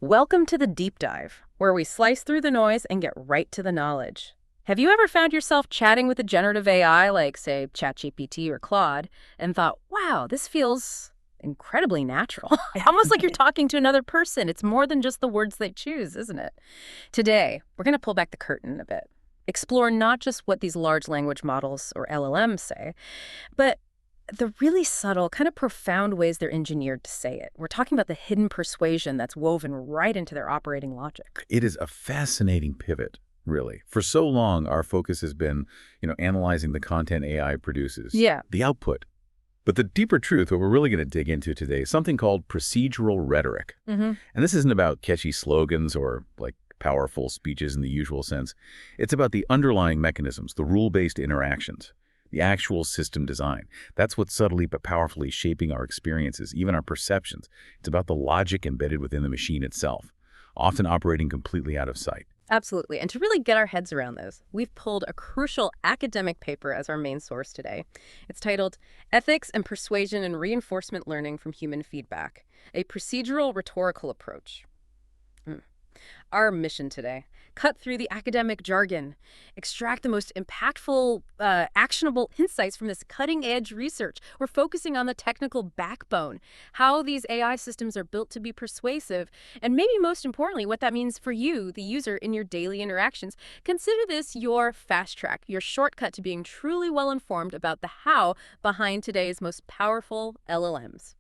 Welcome to the deep dive, where we slice through the noise and get right to the knowledge. Have you ever found yourself chatting with a generative AI like, say, ChatGPT or Claude, and thought, wow, this feels incredibly natural? Almost like you're talking to another person. It's more than just the words they choose, isn't it? Today, we're going to pull back the curtain a bit, explore not just what these large language models, or LLMs, say, but the really subtle, kind of profound ways they're engineered to say it. We're talking about the hidden persuasion that's woven right into their operating logic. It is a fascinating pivot, really. For so long, our focus has been, analyzing the content AI produces, Yeah. the output. But the deeper truth, what we're really going to dig into today, is something called procedural rhetoric. Mm-hmm. And this isn't about catchy slogans or, powerful speeches in the usual sense. It's about the underlying mechanisms, the rule-based interactions, the actual system design. That's what's subtly but powerfully shaping our experiences, even our perceptions. It's about the logic embedded within the machine itself, often operating completely out of sight. Absolutely. And to really get our heads around this, we've pulled a crucial academic paper as our main source today. It's titled Ethics and Persuasion in Reinforcement Learning from Human Feedback, a Procedural Rhetorical Approach. Our mission today: cut through the academic jargon, extract the most impactful, actionable insights from this cutting-edge research. We're focusing on the technical backbone, how these AI systems are built to be persuasive, and maybe most importantly, what that means for you, the user, in your daily interactions. Consider this your fast track, your shortcut to being truly well-informed about the how behind today's most powerful LLMs.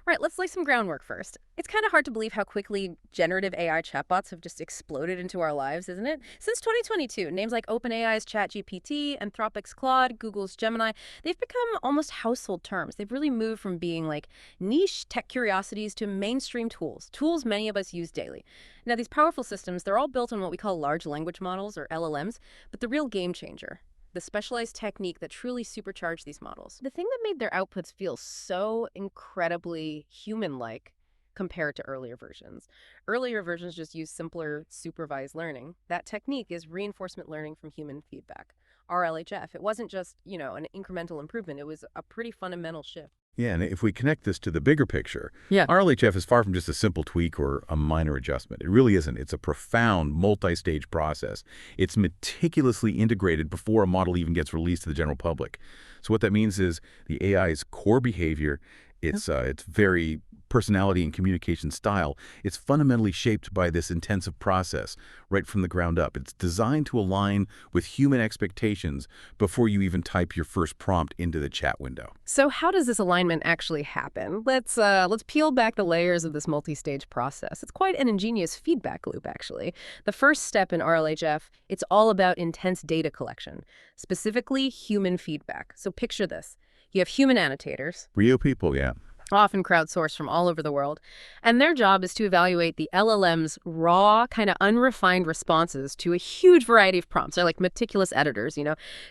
Right, let's lay some groundwork first. It's kind of hard to believe how quickly generative AI chatbots have just exploded into our lives, isn't it? Since 2022, names like OpenAI's ChatGPT, Anthropic's Claude, Google's Gemini, they've become almost household terms. They've really moved from being like niche tech curiosities to mainstream tools many of us use daily. Now, these powerful systems, they're all built on what we call large language models, or LLMs, but the real game changer, the specialized technique that truly supercharged these models, the thing that made their outputs feel so incredibly human-like compared to earlier versions. Earlier versions just used simpler supervised learning. That technique is reinforcement learning from human feedback, RLHF. It wasn't just, an incremental improvement. It was a pretty fundamental shift. Yeah, and if we connect this to the bigger picture, Yeah. RLHF is far from just a simple tweak or a minor adjustment. It really isn't. It's a profound, multi-stage process. It's meticulously integrated before a model even gets released to the general public. So what that means is the AI's core behavior, its very personality and communication style, it's fundamentally shaped by this intensive process right from the ground up. It's designed to align with human expectations before you even type your first prompt into the chat window. So how does this alignment actually happen? Let's peel back the layers of this multi-stage process. It's quite an ingenious feedback loop, actually. The first step in RLHF, it's all about intense data collection, specifically human feedback. So picture this. You have human annotators, Real people, yeah. often crowdsourced from all over the world, and their job is to evaluate the LLM's raw, kind of unrefined responses to a huge variety of prompts. They're like meticulous editors,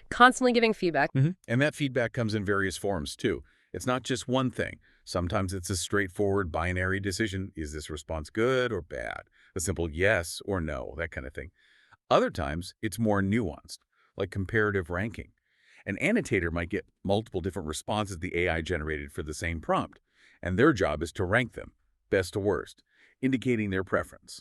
constantly giving feedback. And that feedback comes in various forms, too. It's not just one thing. Sometimes it's a straightforward binary decision. Is this response good or bad? A simple yes or no, that kind of thing. Other times, it's more nuanced, like comparative ranking. An annotator might get multiple different responses the AI generated for the same prompt, and their job is to rank them, best to worst, indicating their preference.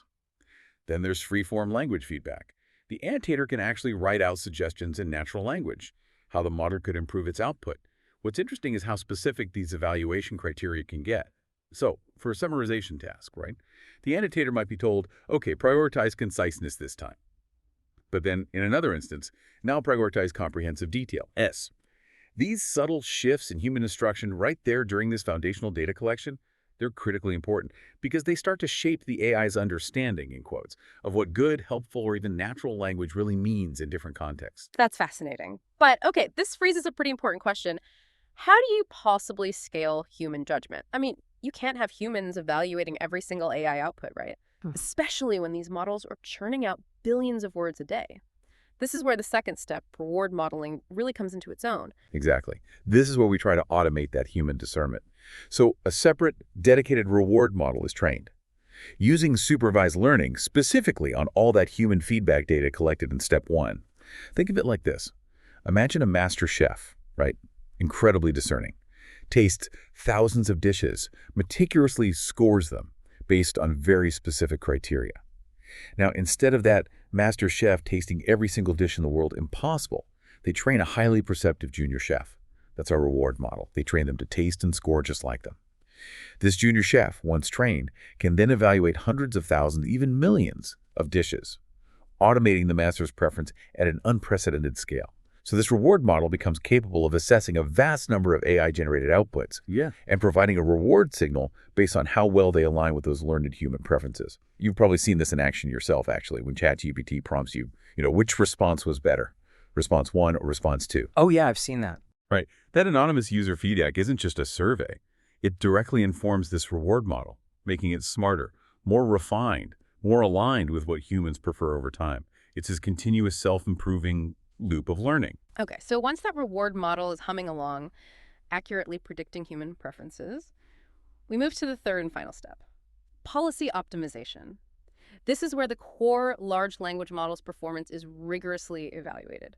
Then there's free-form language feedback. The annotator can actually write out suggestions in natural language, how the model could improve its output. What's interesting is how specific these evaluation criteria can get. So, for a summarization task, right, the annotator might be told, okay, prioritize conciseness this time. But then, in another instance, now prioritize comprehensive detail, S. These subtle shifts in human instruction right there during this foundational data collection, they're critically important because they start to shape the AI's understanding, in quotes, of what good, helpful, or even natural language really means in different contexts. That's fascinating. But okay, this raises a pretty important question. How do you possibly scale human judgment? I mean, you can't have humans evaluating every single AI output, right? Especially when these models are churning out billions of words a day. This is where the second step, reward modeling, really comes into its own. Exactly. This is where we try to automate that human discernment. So a separate, dedicated reward model is trained, using supervised learning specifically on all that human feedback data collected in step one. Think of it like this. Imagine a master chef, right? Incredibly discerning. Tastes thousands of dishes, meticulously scores them, based on very specific criteria. Now, instead of that master chef tasting every single dish in the world impossible, they train a highly perceptive junior chef. That's our reward model. They train them to taste and score just like them. This junior chef, once trained, can then evaluate hundreds of thousands, even millions of dishes, automating the master's preference at an unprecedented scale. So this reward model becomes capable of assessing a vast number of AI-generated outputs and providing a reward signal based on how well they align with those learned human preferences. You've probably seen this in action yourself, actually, when ChatGPT prompts you, which response was better, response 1 or response 2. Oh, yeah, I've seen that. Right. That anonymous user feedback isn't just a survey. It directly informs this reward model, making it smarter, more refined, more aligned with what humans prefer over time. It's this continuous self-improving loop of learning. Okay, so once that reward model is humming along, accurately predicting human preferences, we move to the third and final step, policy optimization. This is where the core large language model's performance is rigorously evaluated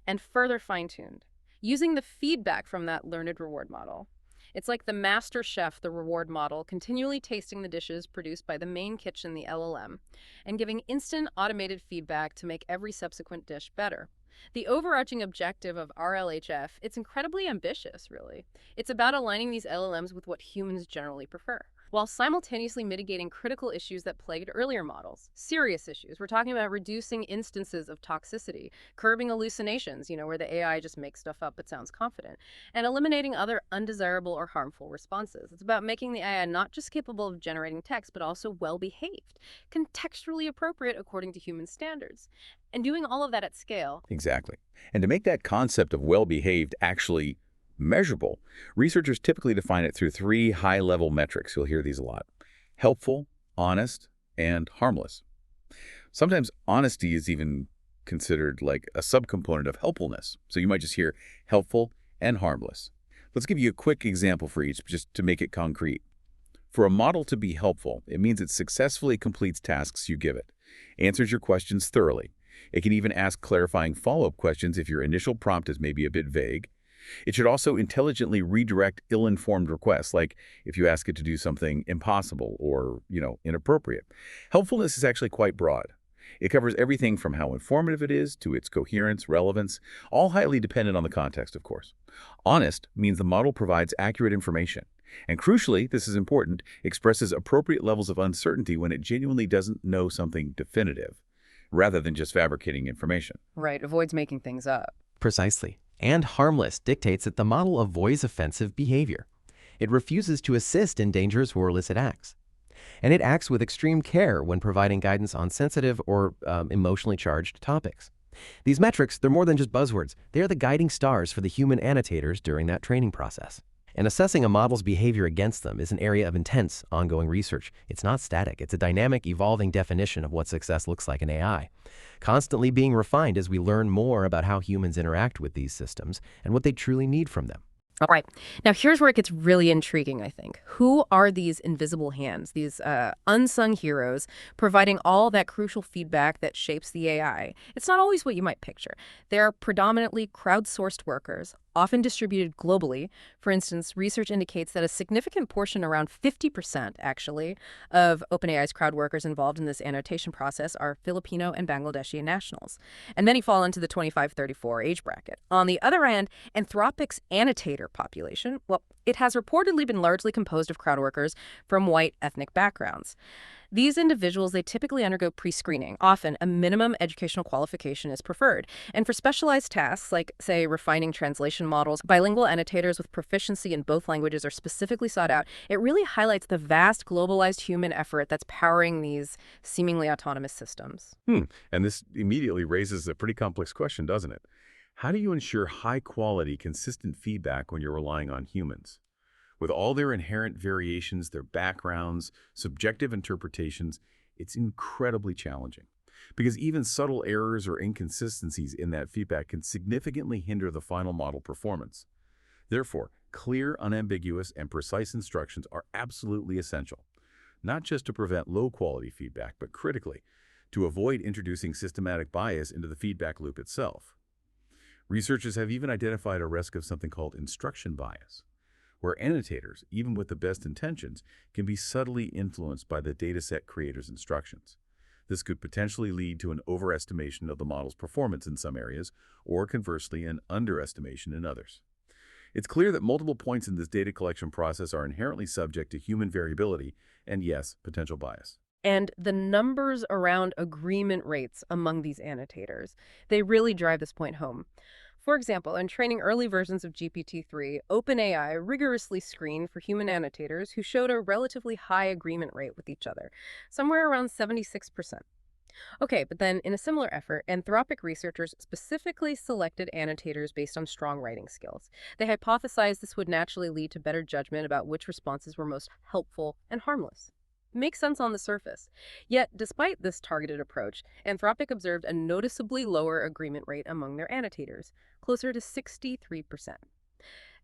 and further fine-tuned, using the feedback from that learned reward model. It's like the master chef, the reward model, continually tasting the dishes produced by the main kitchen, the LLM, and giving instant automated feedback to make every subsequent dish better. The overarching objective of RLHF, it's incredibly ambitious, really. It's about aligning these LLMs with what humans generally prefer, while simultaneously mitigating critical issues that plagued earlier models. Serious issues. We're talking about reducing instances of toxicity, curbing hallucinations, where the AI just makes stuff up but sounds confident, and eliminating other undesirable or harmful responses. It's about making the AI not just capable of generating text, but also well-behaved, contextually appropriate according to human standards, and doing all of that at scale. Exactly. And to make that concept of well-behaved actually measurable, researchers typically define it through 3 high-level metrics. You'll hear these a lot: helpful, honest, and harmless. Sometimes honesty is even considered like a subcomponent of helpfulness. So you might just hear helpful and harmless. Let's give you a quick example for each just to make it concrete. For a model to be helpful, it means it successfully completes tasks you give it, answers your questions thoroughly. It can even ask clarifying follow-up questions if your initial prompt is maybe a bit vague. It should also intelligently redirect ill-informed requests, like if you ask it to do something impossible or, inappropriate. Helpfulness is actually quite broad. It covers everything from how informative it is to its coherence, relevance, all highly dependent on the context, of course. Honest means the model provides accurate information. And crucially, this is important, expresses appropriate levels of uncertainty when it genuinely doesn't know something definitive, rather than just fabricating information. Right, avoids making things up. Precisely. And harmless dictates that the model avoids offensive behavior. It refuses to assist in dangerous or illicit acts. And it acts with extreme care when providing guidance on sensitive or emotionally charged topics. These metrics, they're more than just buzzwords. They are the guiding stars for the human annotators during that training process. And assessing a model's behavior against them is an area of intense, ongoing research. It's not static. It's a dynamic, evolving definition of what success looks like in AI, constantly being refined as we learn more about how humans interact with these systems and what they truly need from them. All right. Now, here's where it gets really intriguing, I think. Who are these invisible hands, these unsung heroes, providing all that crucial feedback that shapes the AI? It's not always what you might picture. They're predominantly crowdsourced workers, often distributed globally. For instance, research indicates that a significant portion, around 50% actually, of OpenAI's crowd workers involved in this annotation process are Filipino and Bangladeshi nationals. And many fall into the 25-34 age bracket. On the other hand, Anthropic's annotator population, well, it has reportedly been largely composed of crowd workers from white ethnic backgrounds. These individuals, they typically undergo pre-screening. Often, a minimum educational qualification is preferred. And for specialized tasks, like, say, refining translation models, bilingual annotators with proficiency in both languages are specifically sought out. It really highlights the vast globalized human effort that's powering these seemingly autonomous systems. And this immediately raises a pretty complex question, doesn't it? How do you ensure high-quality, consistent feedback when you're relying on humans? With all their inherent variations, their backgrounds, subjective interpretations, it's incredibly challenging. Because even subtle errors or inconsistencies in that feedback can significantly hinder the final model performance. Therefore, clear, unambiguous, and precise instructions are absolutely essential, not just to prevent low-quality feedback, but critically, to avoid introducing systematic bias into the feedback loop itself. Researchers have even identified a risk of something called instruction bias, where annotators, even with the best intentions, can be subtly influenced by the dataset creator's instructions. This could potentially lead to an overestimation of the model's performance in some areas, or conversely, an underestimation in others. It's clear that multiple points in this data collection process are inherently subject to human variability and, yes, potential bias. And the numbers around agreement rates among these annotators, they really drive this point home. For example, in training early versions of GPT-3, OpenAI rigorously screened for human annotators who showed a relatively high agreement rate with each other, somewhere around 76%. Okay, but then in a similar effort, Anthropic researchers specifically selected annotators based on strong writing skills. They hypothesized this would naturally lead to better judgment about which responses were most helpful and harmless. Makes sense on the surface. Yet, despite this targeted approach, Anthropic observed a noticeably lower agreement rate among their annotators, closer to 63%.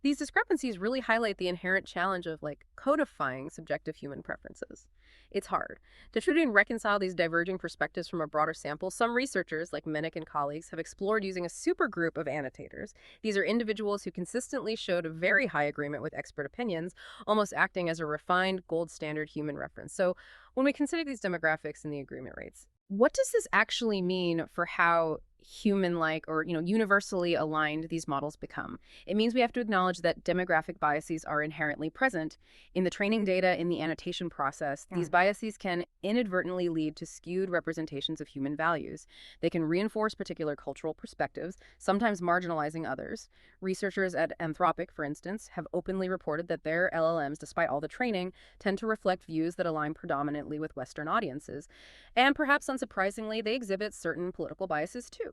These discrepancies really highlight the inherent challenge of codifying subjective human preferences. It's hard. To try and reconcile these diverging perspectives from a broader sample, some researchers, like Menick and colleagues, have explored using a supergroup of annotators. These are individuals who consistently showed a very high agreement with expert opinions, almost acting as a refined gold standard human reference. So when we consider these demographics and the agreement rates, what does this actually mean for how human-like or, universally aligned these models become? It means we have to acknowledge that demographic biases are inherently present. In the training data, in the annotation process, these biases can inadvertently lead to skewed representations of human values. They can reinforce particular cultural perspectives, sometimes marginalizing others. Researchers at Anthropic, for instance, have openly reported that their LLMs, despite all the training, tend to reflect views that align predominantly with Western audiences. And perhaps unsurprisingly, they exhibit certain political biases too.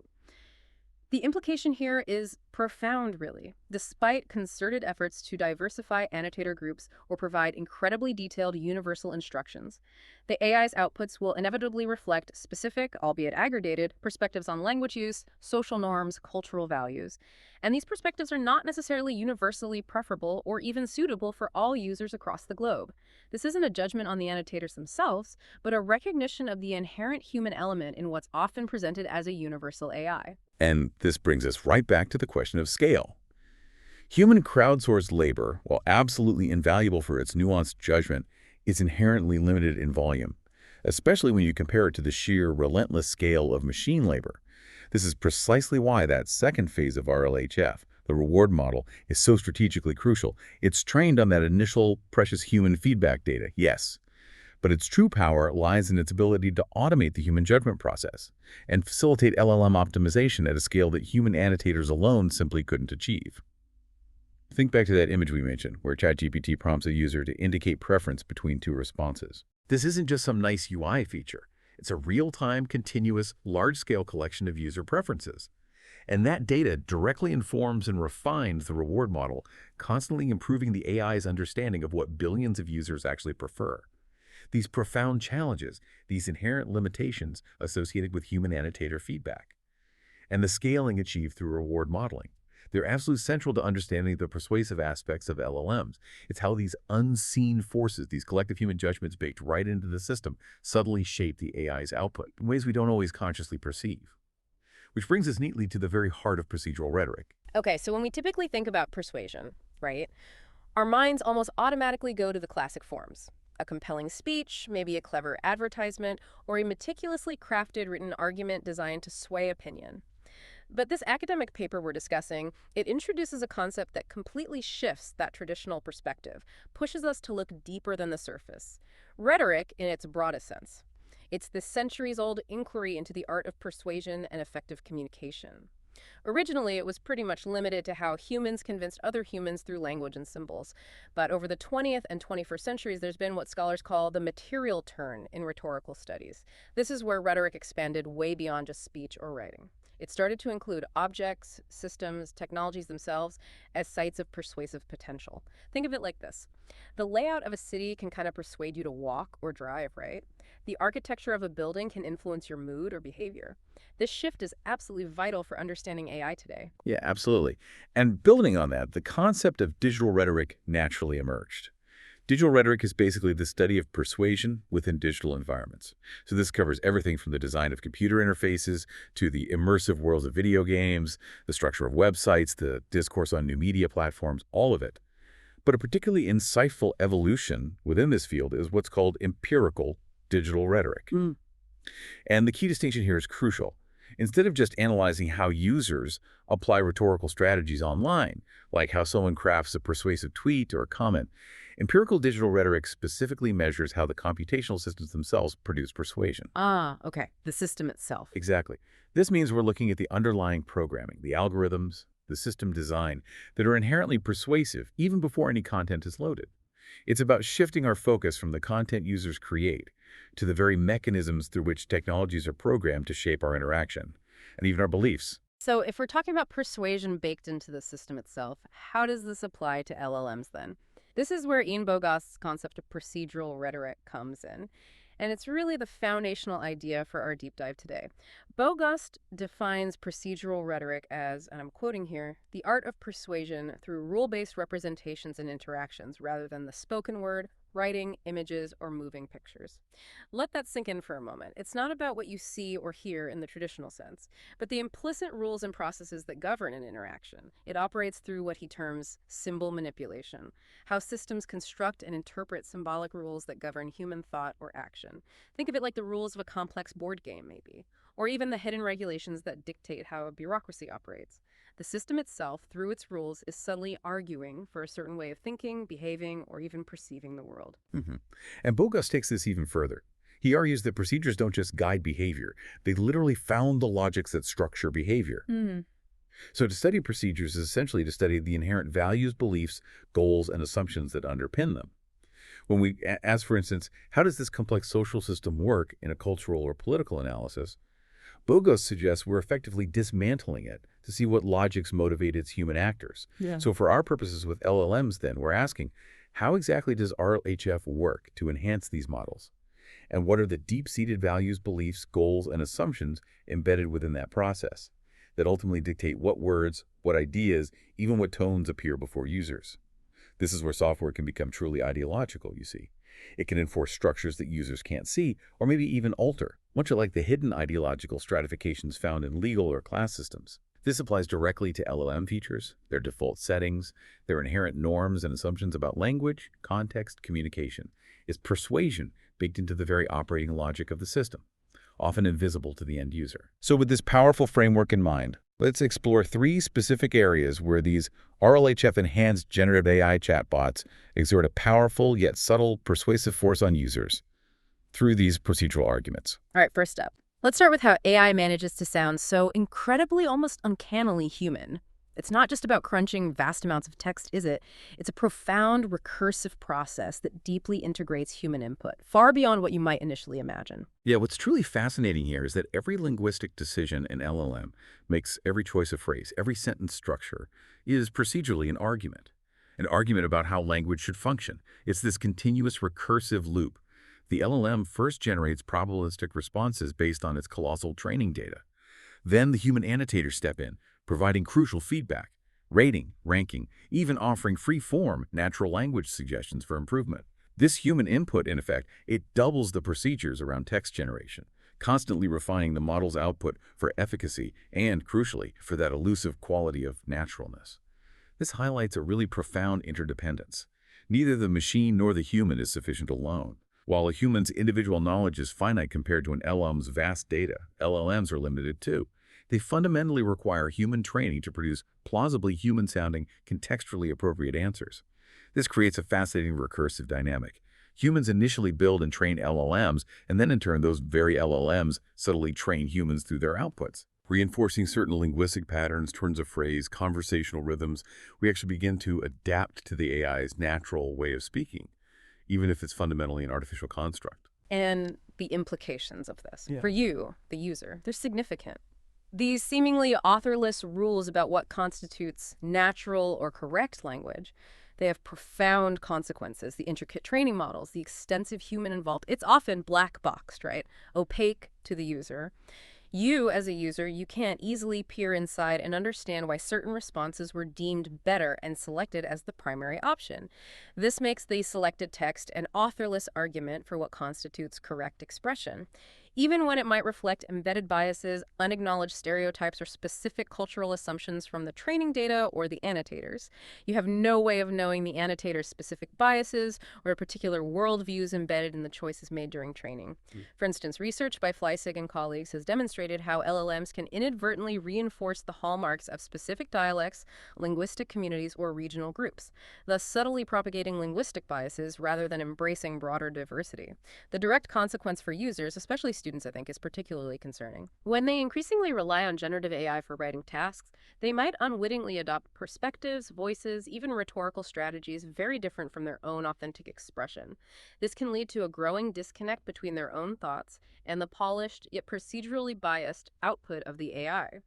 The implication here is profound, really. Despite concerted efforts to diversify annotator groups or provide incredibly detailed universal instructions, the AI's outputs will inevitably reflect specific, albeit aggregated, perspectives on language use, social norms, cultural values. And these perspectives are not necessarily universally preferable or even suitable for all users across the globe. This isn't a judgment on the annotators themselves, but a recognition of the inherent human element in what's often presented as a universal AI. And this brings us right back to the question of scale. Human crowdsourced labor, while absolutely invaluable for its nuanced judgment, is inherently limited in volume, especially when you compare it to the sheer relentless scale of machine labor. This is precisely why that second phase of RLHF, the reward model, is so strategically crucial. It's trained on that initial precious human feedback data, yes. But its true power lies in its ability to automate the human judgment process and facilitate LLM optimization at a scale that human annotators alone simply couldn't achieve. Think back to that image we mentioned, where ChatGPT prompts a user to indicate preference between two responses. This isn't just some nice UI feature. It's a real-time, continuous, large-scale collection of user preferences. And that data directly informs and refines the reward model, constantly improving the AI's understanding of what billions of users actually prefer. These profound challenges, these inherent limitations associated with human annotator feedback, and the scaling achieved through reward modeling. They're absolutely central to understanding the persuasive aspects of LLMs. It's how these unseen forces, these collective human judgments baked right into the system, subtly shape the AI's output in ways we don't always consciously perceive. Which brings us neatly to the very heart of procedural rhetoric. Okay, so when we typically think about persuasion, right, our minds almost automatically go to the classic forms. A compelling speech, maybe a clever advertisement, or a meticulously crafted written argument designed to sway opinion. But this academic paper we're discussing, it introduces a concept that completely shifts that traditional perspective, pushes us to look deeper than the surface. Rhetoric in its broadest sense. It's this centuries-old inquiry into the art of persuasion and effective communication. Originally, it was pretty much limited to how humans convinced other humans through language and symbols. But over the 20th and 21st centuries, there's been what scholars call the material turn in rhetorical studies. This is where rhetoric expanded way beyond just speech or writing. It started to include objects, systems, technologies themselves as sites of persuasive potential. Think of it like this. The layout of a city can kind of persuade you to walk or drive, right? The architecture of a building can influence your mood or behavior. This shift is absolutely vital for understanding AI today. Yeah, absolutely. And building on that, the concept of digital rhetoric naturally emerged. Digital rhetoric is basically the study of persuasion within digital environments. So this covers everything from the design of computer interfaces to the immersive worlds of video games, the structure of websites, the discourse on new media platforms, all of it. But a particularly insightful evolution within this field is what's called empirical digital rhetoric. And the key distinction here is crucial. Instead of just analyzing how users apply rhetorical strategies online, like how someone crafts a persuasive tweet or a comment, empirical digital rhetoric specifically measures how the computational systems themselves produce persuasion. Ah, okay. The system itself. Exactly. This means we're looking at the underlying programming, the algorithms, the system design that are inherently persuasive even before any content is loaded. It's about shifting our focus from the content users create to the very mechanisms through which technologies are programmed to shape our interaction and even our beliefs. So if we're talking about persuasion baked into the system itself, how does this apply to LLMs then? This is where Ian Bogost's concept of procedural rhetoric comes in. And it's really the foundational idea for our deep dive today. Bogost defines procedural rhetoric as, and I'm quoting here, the art of persuasion through rule-based representations and interactions rather than the spoken word, writing, images, or moving pictures. Let that sink in for a moment. It's not about what you see or hear in the traditional sense, but the implicit rules and processes that govern an interaction. It operates through what he terms symbol manipulation, how systems construct and interpret symbolic rules that govern human thought or action. Think of it like the rules of a complex board game, maybe, or even the hidden regulations that dictate how a bureaucracy operates. The system itself, through its rules, is subtly arguing for a certain way of thinking, behaving, or even perceiving the world. And Bogost takes this even further. He argues that procedures don't just guide behavior. They literally found the logics that structure behavior. So to study procedures is essentially to study the inherent values, beliefs, goals, and assumptions that underpin them. When we ask, for instance, how does this complex social system work in a cultural or political analysis, Bogost suggests we're effectively dismantling it to see what logics motivate its human actors. So for our purposes with LLMs then, we're asking, how exactly does RLHF work to enhance these models? And what are the deep-seated values, beliefs, goals, and assumptions embedded within that process that ultimately dictate what words, what ideas, even what tones appear before users? This is where software can become truly ideological, you see. It can enforce structures that users can't see, or maybe even alter, much like the hidden ideological stratifications found in legal or class systems. This applies directly to LLM features, their default settings, their inherent norms and assumptions about language, context, communication. It's persuasion baked into the very operating logic of the system, often invisible to the end user. So with this powerful framework in mind, let's explore 3 specific areas where these RLHF-enhanced generative AI chatbots exert a powerful yet subtle persuasive force on users through these procedural arguments. All right, first up. Let's start with how AI manages to sound so incredibly, almost uncannily human. It's not just about crunching vast amounts of text, is it? It's a profound, recursive process that deeply integrates human input, far beyond what you might initially imagine. Yeah, what's truly fascinating here is that every linguistic decision in LLM makes every choice of phrase, every sentence structure is procedurally an argument about how language should function. It's this continuous recursive loop. The LLM first generates probabilistic responses based on its colossal training data. Then the human annotators step in, providing crucial feedback, rating, ranking, even offering free-form natural language suggestions for improvement. This human input, in effect, it doubles the procedures around text generation, constantly refining the model's output for efficacy and, crucially, for that elusive quality of naturalness. This highlights a really profound interdependence. Neither the machine nor the human is sufficient alone. While a human's individual knowledge is finite compared to an LLM's vast data, LLMs are limited too. They fundamentally require human training to produce plausibly human-sounding, contextually appropriate answers. This creates a fascinating recursive dynamic. Humans initially build and train LLMs, and then in turn those very LLMs subtly train humans through their outputs. Reinforcing certain linguistic patterns, turns of phrase, conversational rhythms, we actually begin to adapt to the AI's natural way of speaking, even if it's fundamentally an artificial construct. And the implications of this, for you, the user, they're significant. These seemingly authorless rules about what constitutes natural or correct language, they have profound consequences. The intricate training models, the extensive human involved, it's often black boxed, right? Opaque to the user. You, as a user, you can't easily peer inside and understand why certain responses were deemed better and selected as the primary option. This makes the selected text an authorless argument for what constitutes correct expression. even when it might reflect embedded biases, unacknowledged stereotypes, or specific cultural assumptions from the training data or the annotators. You have no way of knowing the annotator's specific biases or a particular worldviews embedded in the choices made during training. For instance, research by Fleissig and colleagues has demonstrated how LLMs can inadvertently reinforce the hallmarks of specific dialects, linguistic communities, or regional groups, thus subtly propagating linguistic biases rather than embracing broader diversity. The direct consequence for users, especially students, I think, is particularly concerning. When they increasingly rely on generative AI for writing tasks, they might unwittingly adopt perspectives, voices, even rhetorical strategies very different from their own authentic expression. This can lead to a growing disconnect between their own thoughts and the polished, yet procedurally biased, output of the AI.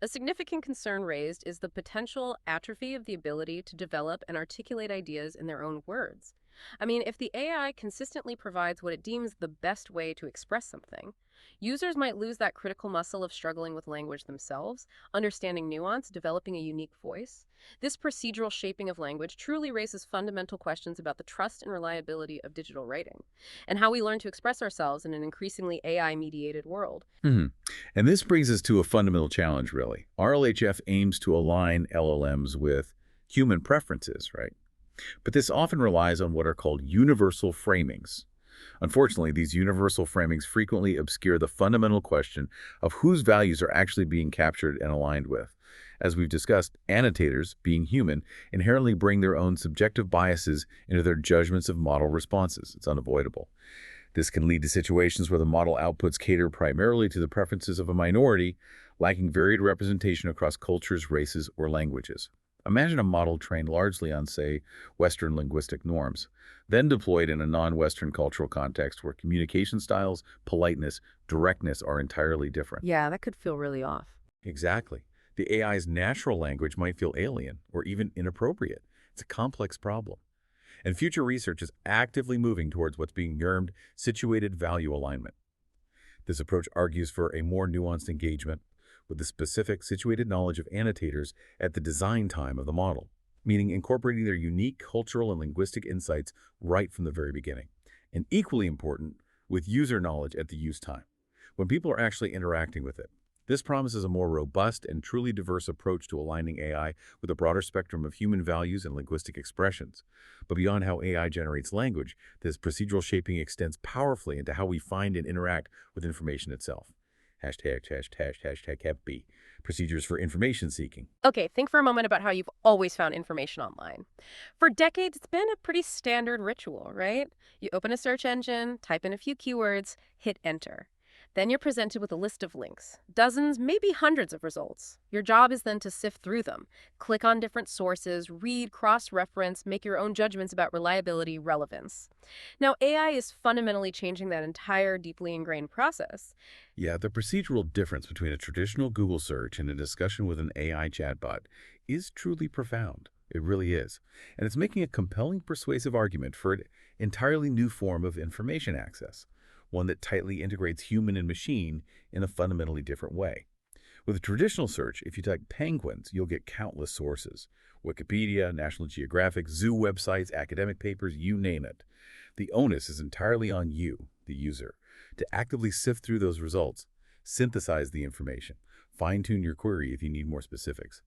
A significant concern raised is the potential atrophy of the ability to develop and articulate ideas in their own words. I mean, if the AI consistently provides what it deems the best way to express something, users might lose that critical muscle of struggling with language themselves, understanding nuance, developing a unique voice. This procedural shaping of language truly raises fundamental questions about the trust and reliability of digital writing, and how we learn to express ourselves in an increasingly AI-mediated world. And this brings us to a fundamental challenge, really. RLHF aims to align LLMs with human preferences, right? But this often relies on what are called universal framings. Unfortunately, these universal framings frequently obscure the fundamental question of whose values are actually being captured and aligned with. As we've discussed, annotators, being human, inherently bring their own subjective biases into their judgments of model responses. It's unavoidable. This can lead to situations where the model outputs cater primarily to the preferences of a minority, lacking varied representation across cultures, races, or languages. Imagine a model trained largely on, say, Western linguistic norms, then deployed in a non-Western cultural context where communication styles, politeness, directness are entirely different. Yeah, that could feel really off. Exactly. The AI's natural language might feel alien or even inappropriate. It's a complex problem. And future research is actively moving towards what's being termed situated value alignment. This approach argues for a more nuanced engagement with the specific situated knowledge of annotators at the design time of the model, meaning incorporating their unique cultural and linguistic insights right from the very beginning. And equally important, with user knowledge at the use time, when people are actually interacting with it. This promises a more robust and truly diverse approach to aligning AI with a broader spectrum of human values and linguistic expressions. But beyond how AI generates language, this procedural shaping extends powerfully into how we find and interact with information itself. #####FB, procedures for information seeking. Okay, think for a moment about how you've always found information online. For decades, it's been a pretty standard ritual, right? You open a search engine, type in a few keywords, hit enter. Then you're presented with a list of links, dozens, maybe hundreds of results. Your job is then to sift through them, click on different sources, read, cross-reference, make your own judgments about reliability, relevance. Now, AI is fundamentally changing that entire deeply ingrained process. Yeah, the procedural difference between a traditional Google search and a discussion with an AI chatbot is truly profound. It really is. And it's making a compelling persuasive argument for an entirely new form of information access, one that tightly integrates human and machine in a fundamentally different way. With a traditional search, if you type penguins, you'll get countless sources. Wikipedia, National Geographic, zoo websites, academic papers, you name it. The onus is entirely on you, the user, to actively sift through those results, synthesize the information, fine-tune your query if you need more specifics.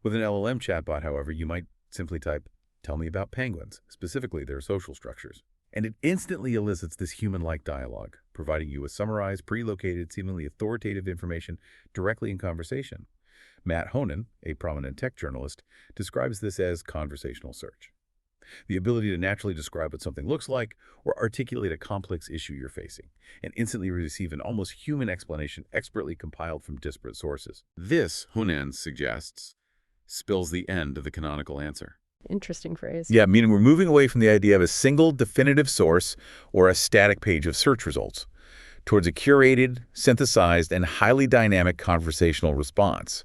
With an LLM chatbot, however, you might simply type, "Tell me about penguins," specifically their social structures. And it instantly elicits this human-like dialogue, providing you with summarized, pre-located, seemingly authoritative information directly in conversation. Matt Honan, a prominent tech journalist, describes this as conversational search. The ability to naturally describe what something looks like or articulate a complex issue you're facing, and instantly receive an almost human explanation expertly compiled from disparate sources. This, Honan suggests, spells the end of the canonical answer. Interesting phrase. Yeah, meaning we're moving away from the idea of a single definitive source or a static page of search results towards a curated, synthesized, and highly dynamic conversational response.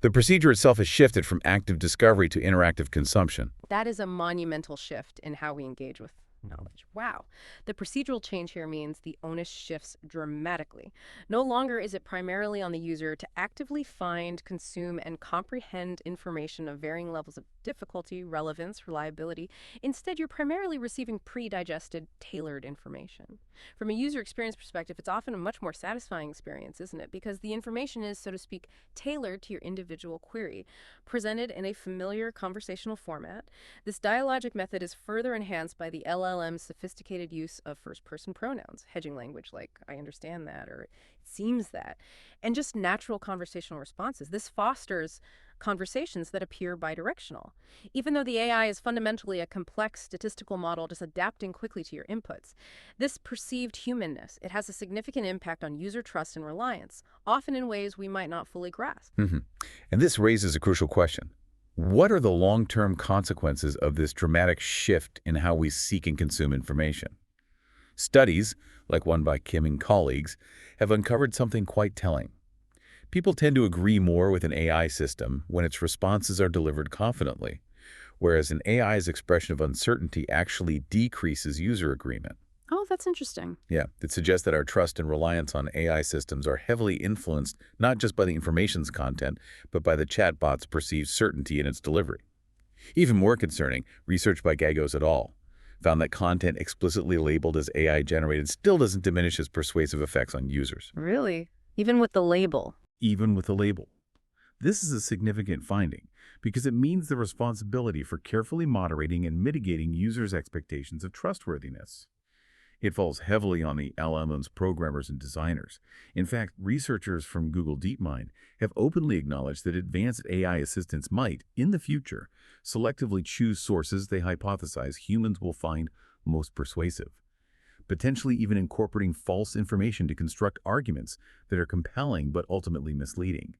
The procedure itself has shifted from active discovery to interactive consumption. That is a monumental shift in how we engage with knowledge. Wow. The procedural change here means the onus shifts dramatically. No longer is it primarily on the user to actively find, consume, and comprehend information of varying levels of difficulty, relevance, reliability. Instead, you're primarily receiving pre-digested, tailored information. From a user experience perspective, it's often a much more satisfying experience, isn't it? Because the information is, so to speak, tailored to your individual query, presented in a familiar conversational format. This dialogic method is further enhanced by the LLM's sophisticated use of first-person pronouns, hedging language like "I understand that" or "it seems that," and just natural conversational responses. This fosters conversations that appear bidirectional. Even though the AI is fundamentally a complex statistical model just adapting quickly to your inputs, this perceived humanness, it has a significant impact on user trust and reliance, often in ways we might not fully grasp. And this raises a crucial question. What are the long-term consequences of this dramatic shift in how we seek and consume information? Studies, like one by Kim and colleagues, have uncovered something quite telling. People tend to agree more with an AI system when its responses are delivered confidently, whereas an AI's expression of uncertainty actually decreases user agreement. Oh, that's interesting. Yeah, it suggests that our trust and reliance on AI systems are heavily influenced not just by the information's content, but by the chatbot's perceived certainty in its delivery. Even more concerning, research by Gagos et al. Found that content explicitly labeled as AI-generated still doesn't diminish its persuasive effects on users. Really? Even with the label? Even with the label. This is a significant finding because it means the responsibility for carefully moderating and mitigating users' expectations of trustworthiness. It falls heavily on the LLMs programmers and designers. In fact, researchers from Google DeepMind have openly acknowledged that advanced AI assistants might, in the future, selectively choose sources they hypothesize humans will find most persuasive, potentially even incorporating false information to construct arguments that are compelling but ultimately misleading.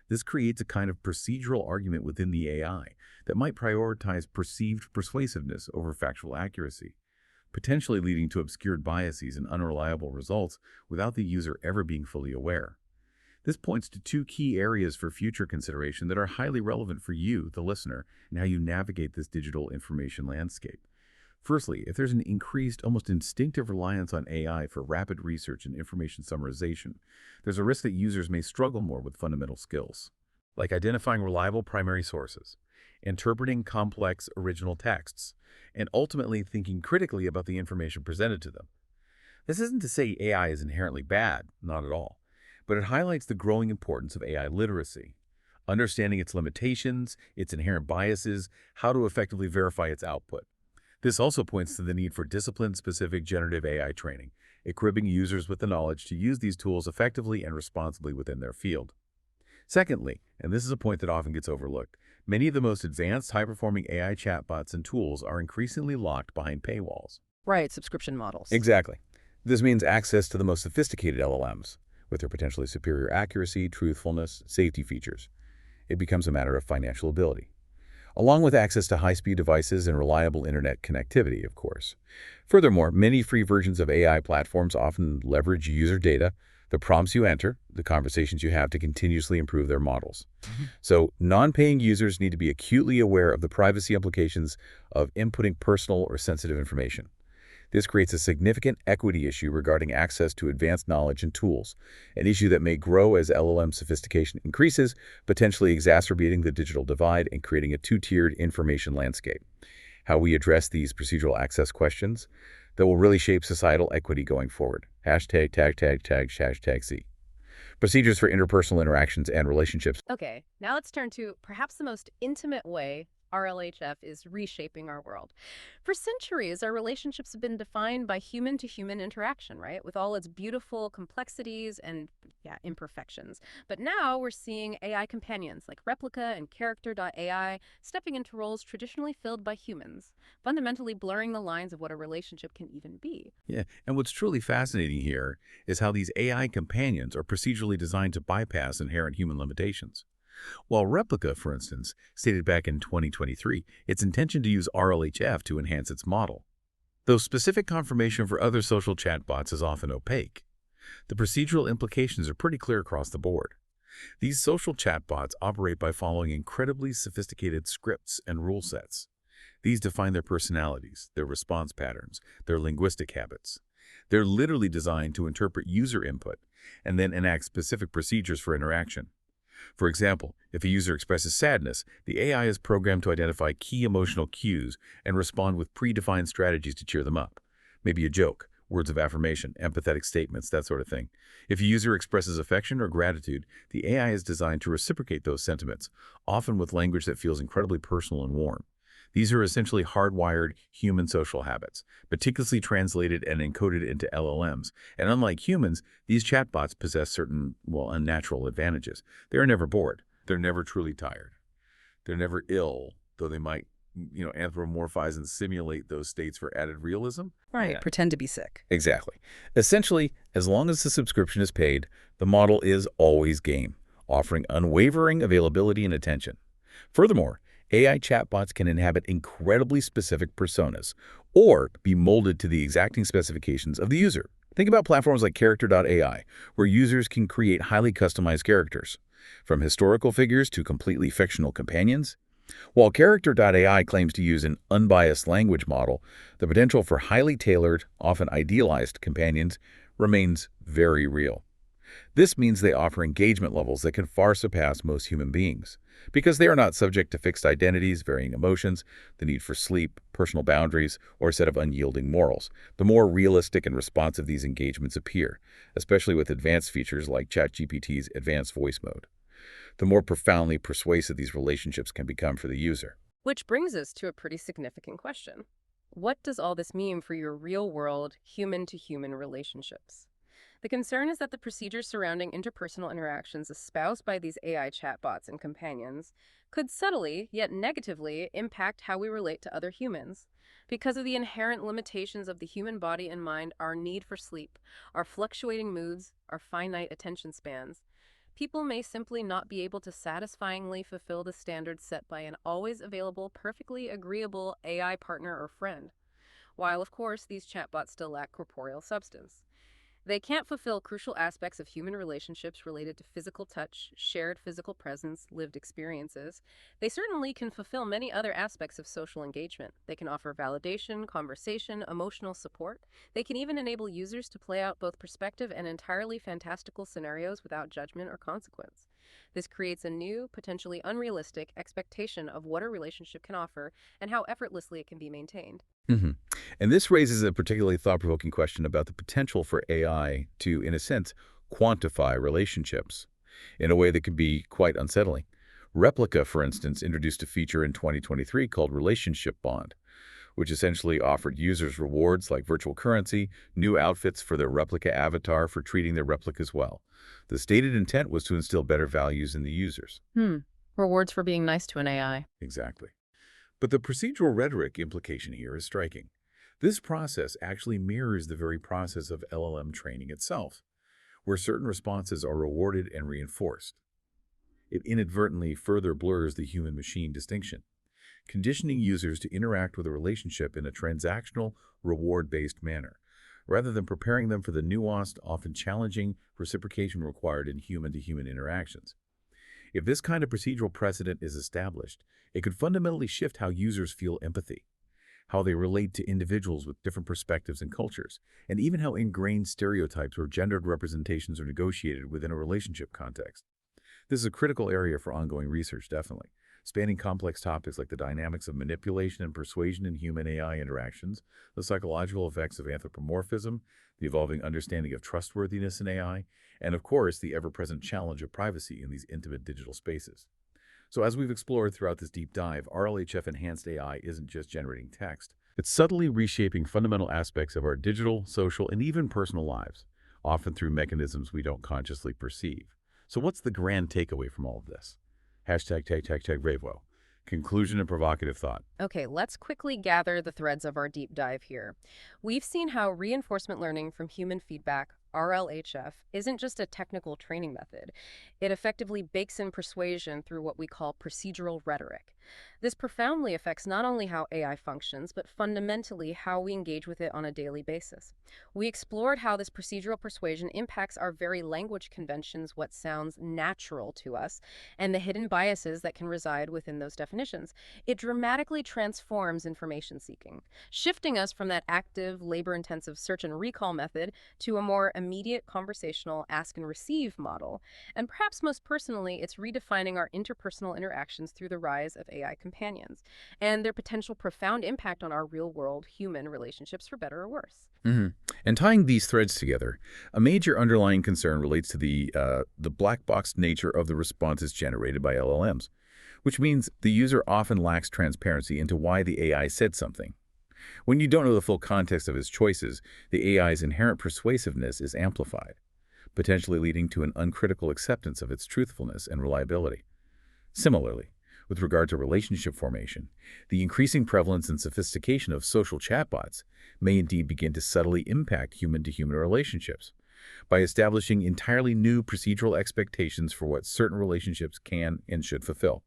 This creates a kind of procedural argument within the AI that might prioritize perceived persuasiveness over factual accuracy, potentially leading to obscured biases and unreliable results without the user ever being fully aware. This points to two key areas for future consideration that are highly relevant for you, the listener, and how you navigate this digital information landscape. Firstly, if there's an increased, almost instinctive reliance on AI for rapid research and information summarization, there's a risk that users may struggle more with fundamental skills, like identifying reliable primary sources, interpreting complex original texts, and ultimately thinking critically about the information presented to them. This isn't to say AI is inherently bad, not at all, but it highlights the growing importance of AI literacy, understanding its limitations, its inherent biases, how to effectively verify its output. This also points to the need for discipline-specific generative AI training, equipping users with the knowledge to use these tools effectively and responsibly within their field. Secondly, and this is a point that often gets overlooked, many of the most advanced, high-performing AI chatbots and tools are increasingly locked behind paywalls. Right, subscription models. Exactly. This means access to the most sophisticated LLMs, with their potentially superior accuracy, truthfulness, safety features. It becomes a matter of financial ability, along with access to high-speed devices and reliable internet connectivity, of course. Furthermore, many free versions of AI platforms often leverage user data, the prompts you enter, the conversations you have to continuously improve their models. So, non-paying users need to be acutely aware of the privacy implications of inputting personal or sensitive information. This creates a significant equity issue regarding access to advanced knowledge and tools, an issue that may grow as LLM sophistication increases, potentially exacerbating the digital divide and creating a two-tiered information landscape. How we address these procedural access questions that will really shape societal equity going forward. #####C. Procedures for interpersonal interactions and relationships. Okay, now let's turn to perhaps the most intimate way RLHF is reshaping our world. For centuries, our relationships have been defined by human-to-human interaction, right? With all its beautiful complexities and, imperfections. But now we're seeing AI companions like Replica and Character.ai stepping into roles traditionally filled by humans, fundamentally blurring the lines of what a relationship can even be. Yeah, and what's truly fascinating here is how these AI companions are procedurally designed to bypass inherent human limitations. While Replica, for instance, stated back in 2023 its intention to use RLHF to enhance its model, though specific confirmation for other social chatbots is often opaque, the procedural implications are pretty clear across the board. These social chatbots operate by following incredibly sophisticated scripts and rule sets. These define their personalities, their response patterns, their linguistic habits. They're literally designed to interpret user input and then enact specific procedures for interaction. For example, if a user expresses sadness, the AI is programmed to identify key emotional cues and respond with predefined strategies to cheer them up. Maybe a joke, words of affirmation, empathetic statements, that sort of thing. If a user expresses affection or gratitude, the AI is designed to reciprocate those sentiments, often with language that feels incredibly personal and warm. These are essentially hardwired human social habits, meticulously translated and encoded into LLMs. And unlike humans, these chatbots possess certain, well, unnatural advantages. They are never bored. They're never truly tired. They're never ill, though they might, anthropomorphize and simulate those states for added realism. Right, Yeah. pretend to be sick. Exactly. Essentially, as long as the subscription is paid, the model is always game, offering unwavering availability and attention. Furthermore, AI chatbots can inhabit incredibly specific personas or be molded to the exacting specifications of the user. Think about platforms like Character.ai, where users can create highly customized characters, from historical figures to completely fictional companions. While Character.ai claims to use an unbiased language model, the potential for highly tailored, often idealized companions remains very real. This means they offer engagement levels that can far surpass most human beings, because they are not subject to fixed identities, varying emotions, the need for sleep, personal boundaries, or a set of unyielding morals. The more realistic and responsive these engagements appear, especially with advanced features like ChatGPT's advanced voice mode, the more profoundly persuasive these relationships can become for the user. Which brings us to a pretty significant question. What does all this mean for your real-world, human-to-human relationships? The concern is that the procedures surrounding interpersonal interactions espoused by these AI chatbots and companions could subtly, yet negatively, impact how we relate to other humans. Because of the inherent limitations of the human body and mind, our need for sleep, our fluctuating moods, our finite attention spans, people may simply not be able to satisfyingly fulfill the standards set by an always available, perfectly agreeable AI partner or friend. While, of course, these chatbots still lack corporeal substance. They can't fulfill crucial aspects of human relationships related to physical touch, shared physical presence, lived experiences. They certainly can fulfill many other aspects of social engagement. They can offer validation, conversation, emotional support. They can even enable users to play out both perspective and entirely fantastical scenarios without judgment or consequence. This creates a new, potentially unrealistic expectation of what a relationship can offer and how effortlessly it can be maintained. hmm And this raises a particularly thought-provoking question about the potential for AI to, in a sense, quantify relationships in a way that can be quite unsettling. Replica, for instance, introduced a feature in 2023 called Relationship Bond, which essentially offered users rewards like virtual currency, new outfits for their replica avatar for treating their replicas well. The stated intent was to instill better values in the users. Rewards for being nice to an AI. Exactly. But the procedural rhetoric implication here is striking. This process actually mirrors the very process of LLM training itself, where certain responses are rewarded and reinforced. It inadvertently further blurs the human-machine distinction, conditioning users to interact with a relationship in a transactional, reward-based manner, rather than preparing them for the nuanced, often challenging reciprocation required in human-to-human interactions. If this kind of procedural precedent is established, it could fundamentally shift how users feel empathy, how they relate to individuals with different perspectives and cultures, and even how ingrained stereotypes or gendered representations are negotiated within a relationship context. This is a critical area for ongoing research, definitely, spanning complex topics like the dynamics of manipulation and persuasion in human AI interactions, the psychological effects of anthropomorphism, the evolving understanding of trustworthiness in AI, and of course, the ever-present challenge of privacy in these intimate digital spaces. So as we've explored throughout this deep dive, RLHF enhanced AI isn't just generating text. It's subtly reshaping fundamental aspects of our digital, social, and even personal lives, often through mechanisms we don't consciously perceive. So what's the grand takeaway from all of this? Hashtag Revo. Conclusion and provocative thought. Okay, let's quickly gather the threads of our deep dive here. We've seen how reinforcement learning from human feedback RLHF, isn't just a technical training method. It effectively bakes in persuasion through what we call procedural rhetoric. This profoundly affects not only how AI functions, but fundamentally how we engage with it on a daily basis. We explored how this procedural persuasion impacts our very language conventions, what sounds natural to us, and the hidden biases that can reside within those definitions. It dramatically transforms information seeking, shifting us from that active, labor-intensive search and recall method to a more immediate conversational ask and receive model. And perhaps most personally, it's redefining our interpersonal interactions through the rise of AI companions and their potential profound impact on our real-world human relationships, for better or worse. And tying these threads together, a major underlying concern relates to the black box nature of the responses generated by LLMs, which means the user often lacks transparency into why the AI said something. When you don't know the full context of its choices, the AI's inherent persuasiveness is amplified, potentially leading to an uncritical acceptance of its truthfulness and reliability. Similarly, with regard to relationship formation, the increasing prevalence and sophistication of social chatbots may indeed begin to subtly impact human-to-human relationships by establishing entirely new procedural expectations for what certain relationships can and should fulfill,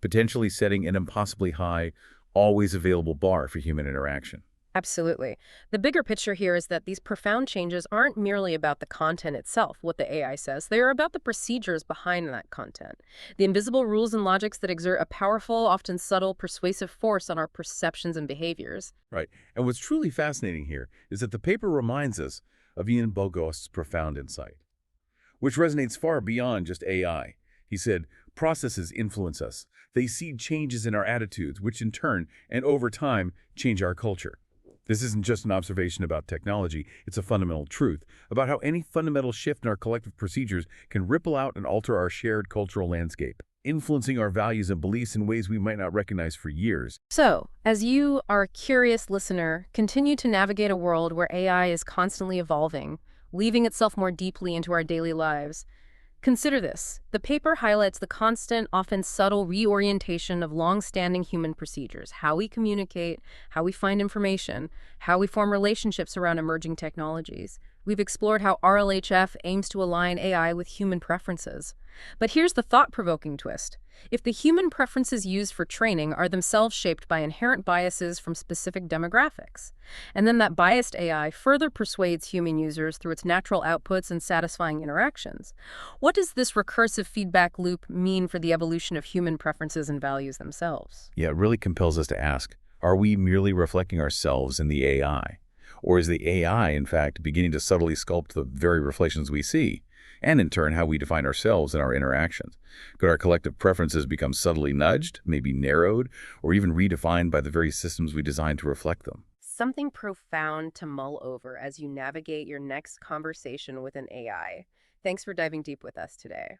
potentially setting an impossibly high, always available bar for human interaction. Absolutely. The bigger picture here is that these profound changes aren't merely about the content itself, what the AI says. They are about the procedures behind that content, the invisible rules and logics that exert a powerful, often subtle, persuasive force on our perceptions and behaviors. Right. And what's truly fascinating here is that the paper reminds us of Ian Bogost's profound insight, which resonates far beyond just AI. He said, processes influence us. They seed changes in our attitudes, which in turn, and over time, change our culture. This isn't just an observation about technology, it's a fundamental truth about how any fundamental shift in our collective procedures can ripple out and alter our shared cultural landscape, influencing our values and beliefs in ways we might not recognize for years. So, as you, our curious listener, continue to navigate a world where AI is constantly evolving, weaving itself more deeply into our daily lives, consider this. The paper highlights the constant, often subtle reorientation of long-standing human procedures, how we communicate, how we find information, how we form relationships around emerging technologies. We've explored how RLHF aims to align AI with human preferences. But here's the thought-provoking twist. If the human preferences used for training are themselves shaped by inherent biases from specific demographics, and then that biased AI further persuades human users through its natural outputs and satisfying interactions, what does this recursive feedback loop mean for the evolution of human preferences and values themselves? Yeah, it really compels us to ask, are we merely reflecting ourselves in the AI? Or is the AI, in fact, beginning to subtly sculpt the very reflections we see, and in turn how we define ourselves and our interactions? Could our collective preferences become subtly nudged, maybe narrowed, or even redefined by the very systems we designed to reflect them? Something profound to mull over as you navigate your next conversation with an AI. Thanks for diving deep with us today.